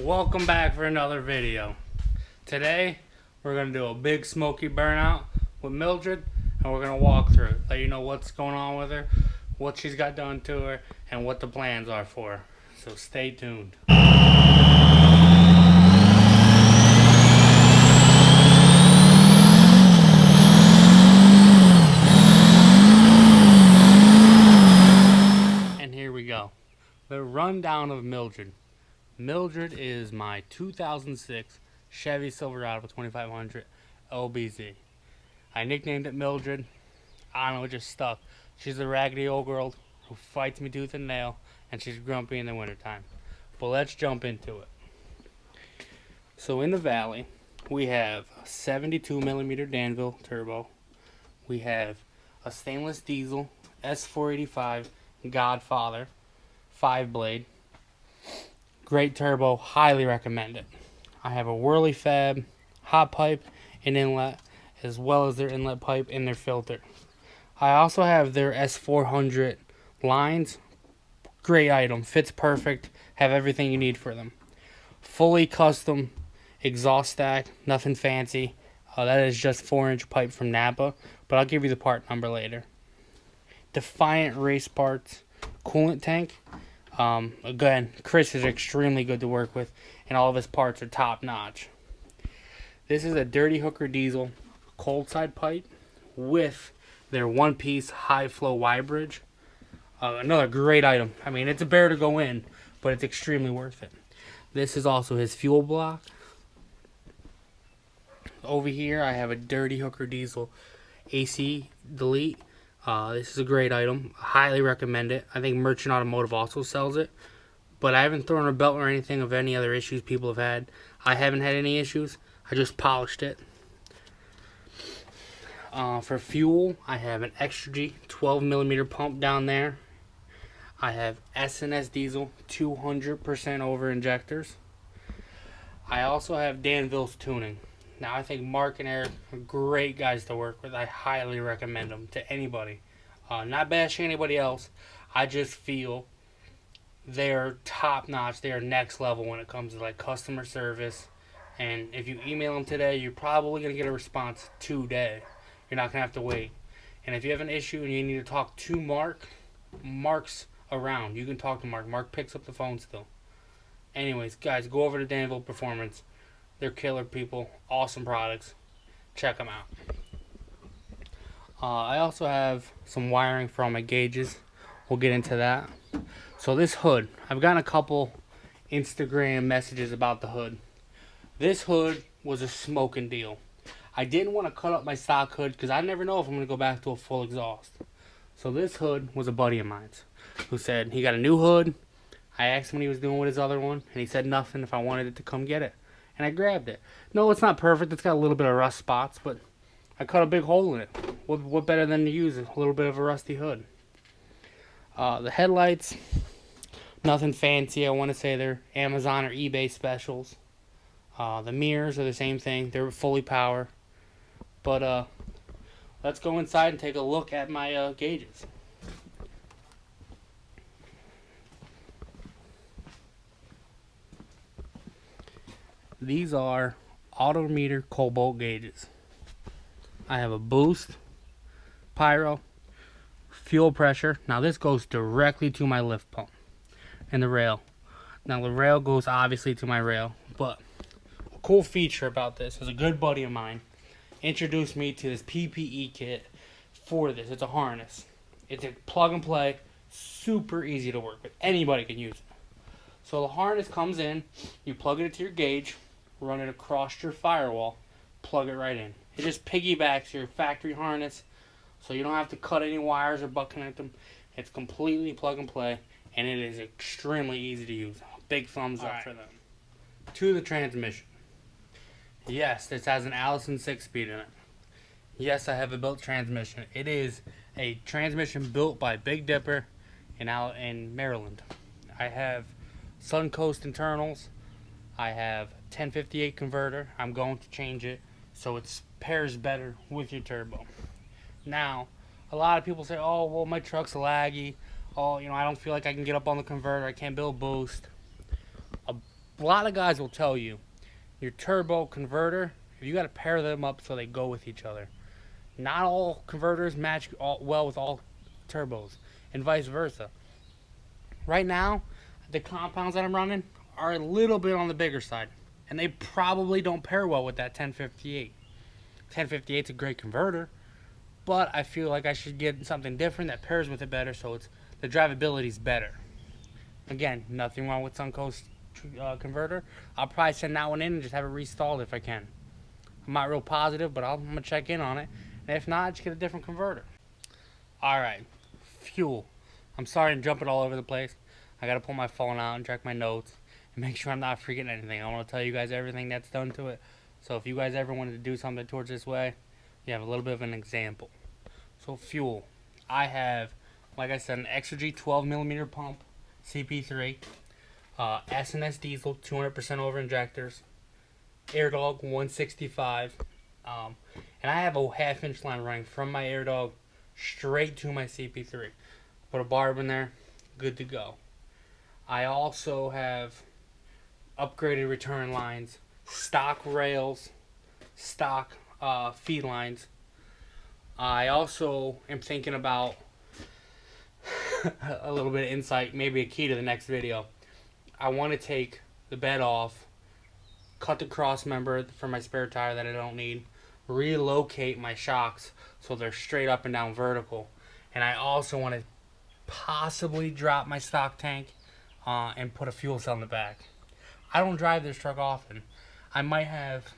Welcome back for another video. Today we're going to do a big smoky burnout with Mildred, and we're going to walk through it, let you know what's going on with her, what she's got done to her, and what the plans are for her. So stay tuned. And here we go. The rundown of Mildred. Mildred is my 2006 Chevy Silverado 2500 LBZ. I nicknamed it Mildred. I don't know, it just stuck. She's a raggedy old girl who fights me tooth and nail, and she's grumpy in the wintertime. But let's jump into it. So in the valley, we have a 72mm Danville turbo. We have a Stainess Diesel S485 Godfather 5-blade. Great turbo, highly recommend it. I have a Whirly Fab hot pipe and inlet, as well as their inlet pipe and their filter. I also have their S400 lines. Great item, fits perfect, have everything you need for them. Fully custom exhaust stack, nothing fancy. That is just 4-inch pipe from Napa, but I'll give you the part number later. Defiant race parts, coolant tank. Again, Chris is extremely good to work with, and all of his parts are top notch. This is a Dirty Hooker Diesel cold side pipe with their one-piece high flow Y bridge. Another great item. I mean, it's a bear to go in, but it's extremely worth it. This is also his fuel block. Over here, I have a Dirty Hooker Diesel AC delete. This is a great item. Highly recommend it. I think Merchant Automotive also sells it. But I haven't thrown a belt or anything of any other issues people have had. I haven't had any issues. I just polished it. For fuel, I have an Extra G 12mm pump down there. I have Stainess Diesel 200% over injectors. I also have Danville's tuning. Now, I think Mark and Eric are great guys to work with. I highly recommend them to anybody. Not bashing anybody else. I just feel they're top notch. They're next level when it comes to like customer service. And if you email them today, you're probably going to get a response today. You're not going to have to wait. And if you have an issue and you need to talk to Mark, Mark's around. You can talk to Mark. Mark picks up the phone still. Anyways, guys, go over to Danville Performance. They're killer people, awesome products. Check them out. I also have some wiring for all my gauges. We'll get into that. So this hood, I've gotten a couple Instagram messages about the hood. This hood was a smoking deal. I didn't want to cut up my stock hood because I never know if I'm going to go back to a full exhaust. So this hood was a buddy of mine who said he got a new hood. I asked him what he was doing with his other one, and he said nothing if I wanted it to come get it. And I grabbed it. No, it's not perfect. It's got a little bit of rust spots, but I cut a big hole in it. What better than to use a little bit of a rusty hood? The headlights, nothing fancy. I want to say they're Amazon or eBay specials. The mirrors are the same thing. They're fully power. But let's go inside and take a look at my gauges. These are Autometer Cobalt gauges. I have a boost, pyro, fuel pressure. Now this goes directly to my lift pump and the rail. Now the rail goes obviously to my rail, but a cool feature about this is a good buddy of mine introduced me to this PPE kit for this. It's a harness. It's a plug and play, super easy to work with. Anybody can use it. So the harness comes in, you plug it into your gauge, run it across your firewall, plug it right in. It just piggybacks your factory harness, so you don't have to cut any wires or butt connect them. It's completely plug and play, and it is extremely easy to use. Big thumbs up for them. To the transmission. Yes, this has an Allison 6-speed in it. Yes, I have a built transmission. It is a transmission built by Big Dipper in Maryland. I have Suncoast internals. I have 1058 converter. I'm going to change it so it pairs better with your turbo. Now, a lot of people say, oh, well, my truck's laggy. Oh, I don't feel like I can get up on the converter. I can't build boost. A A lot of guys will tell you your turbo converter, you got to pair them up so they go with each other. Not all converters match well with all turbos, and vice versa. Right now, the compounds that I'm running are a little bit on the bigger side, and they probably don't pair well with that 1058. 1058 is a great converter, but I feel like I should get something different that pairs with it better, so the drivability is better. Again, nothing wrong with Suncoast converter. I'll probably send that one in and just have it restalled if I can. I'm not real positive, but I'm gonna check in on it, and if not, just get a different converter. All right, fuel. I'm sorry to jump it all over the place. I gotta pull my phone out and check my notes and make sure I'm not forgetting anything. I want to tell you guys everything that's done to it. So if you guys ever wanted to do something towards this way, you have a little bit of an example. So fuel. I have, like I said, an Exergy 12mm pump, CP3, Stainess Diesel 200% over injectors, AirDog 165, and I have a half-inch line running from my AirDog straight to my CP3. Put a barb in there, good to go. I also have upgraded return lines, stock rails, stock feed lines. I also am thinking about a little bit of insight, maybe a key to the next video. I want to take the bed off, cut the cross member for my spare tire that I don't need, relocate my shocks so they're straight up and down vertical, and I also want to possibly drop my stock tank and put a fuel cell in the back. I don't drive this truck often. I might have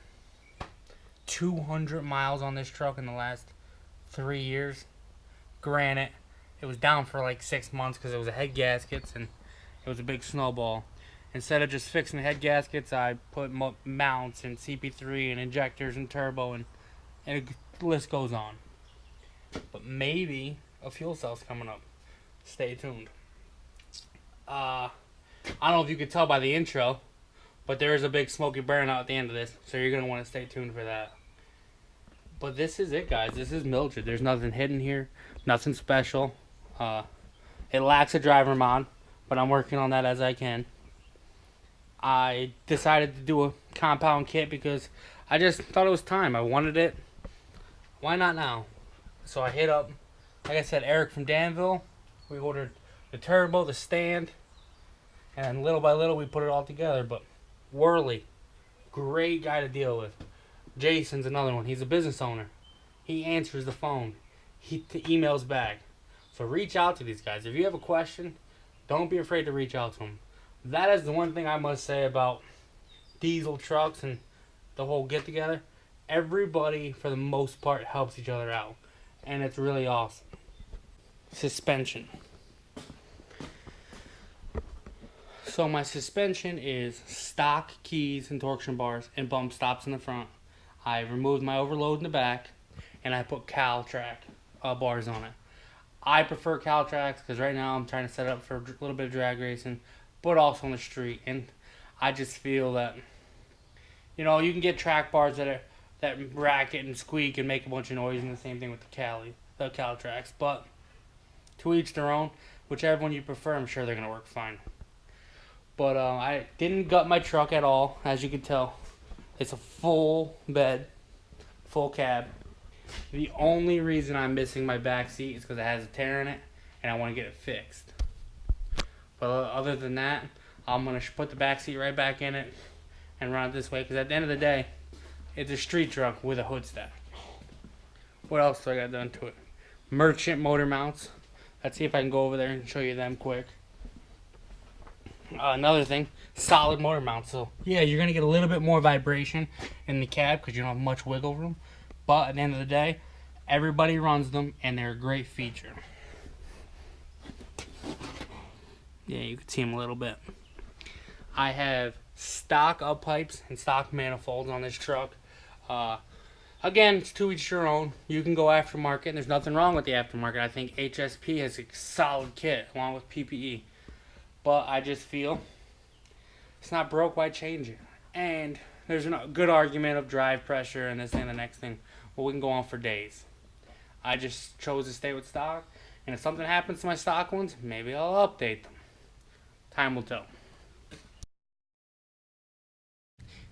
200 miles on this truck in the last 3 years. Granted, it was down for like 6 months because it was a head gaskets and it was a big snowball. Instead of just fixing the head gaskets, I put mounts and CP3 and injectors and turbo, and the list goes on. But maybe a fuel cell's coming up. Stay tuned. I don't know if you could tell by the intro, but there is a big smoky burnout at the end of this, so you're going to want to stay tuned for that. But this is it, guys. This is Mildred. There's nothing hidden here, nothing special. It lacks a driver mod, but I'm working on that as I can. I decided to do a compound kit because I just thought it was time. I wanted it. Why not now? So I hit up, like I said, Eric from Danville. We ordered the turbo, the stand, and little by little we put it all together. But Worley, great guy to deal with. Jason's another one. He's a business owner. He answers the phone. He emails back. So reach out to these guys. If you have a question, don't be afraid to reach out to them. That is the one thing I must say about diesel trucks and the whole get-together. Everybody, for the most part, helps each other out. And it's really awesome. Suspension. So my suspension is stock keys and torsion bars and bump stops in the front. I removed my overload in the back, and I put Caltrac bars on it. I prefer Caltracs because right now I'm trying to set it up for a little bit of drag racing, but also on the street. And I just feel that, you know, you can get track bars that racket and squeak and make a bunch of noise, and the same thing with the Caltracs. But to each their own. Whichever one you prefer, I'm sure they're gonna work fine. But I didn't gut my truck at all, as you can tell. It's a full bed, full cab. The only reason I'm missing my back seat is because it has a tear in it, and I want to get it fixed. But other than that, I'm going to put the back seat right back in it and run it this way, because at the end of the day, it's a street truck with a hood stack. What else do I got done to it? Merchant motor mounts. Let's see if I can go over there and show you them quick. Another thing, solid motor mount. So yeah, you're gonna get a little bit more vibration in the cab because you don't have much wiggle room. But at the end of the day, everybody runs them, and they're a great feature. Yeah, you can see them a little bit. I have stock up pipes and stock manifolds on this truck. Again, it's to each your own. You can go aftermarket, and there's nothing wrong with the aftermarket. I think HSP has a solid kit along with PPE. But I just feel it's not broke, why change it? And there's a good argument of drive pressure and this and the next thing. Well, we can go on for days. I just chose to stay with stock. And if something happens to my stock ones, maybe I'll update them. Time will tell.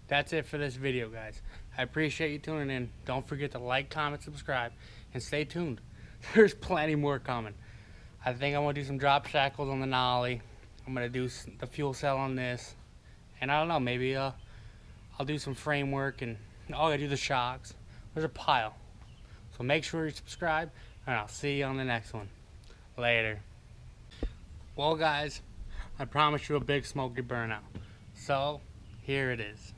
that's it for this video, guys. I appreciate you tuning in. Don't forget to like, comment, subscribe, and stay tuned. There's plenty more coming. I think I'm going to do some drop shackles on the nollie. I'm going to do the fuel cell on this. And I don't know, maybe I'll do some framework, and I'll do the shocks. There's a pile. So make sure you subscribe, and I'll see you on the next one. Later. Well, guys, I promised you a big smoky burnout. So, here it is.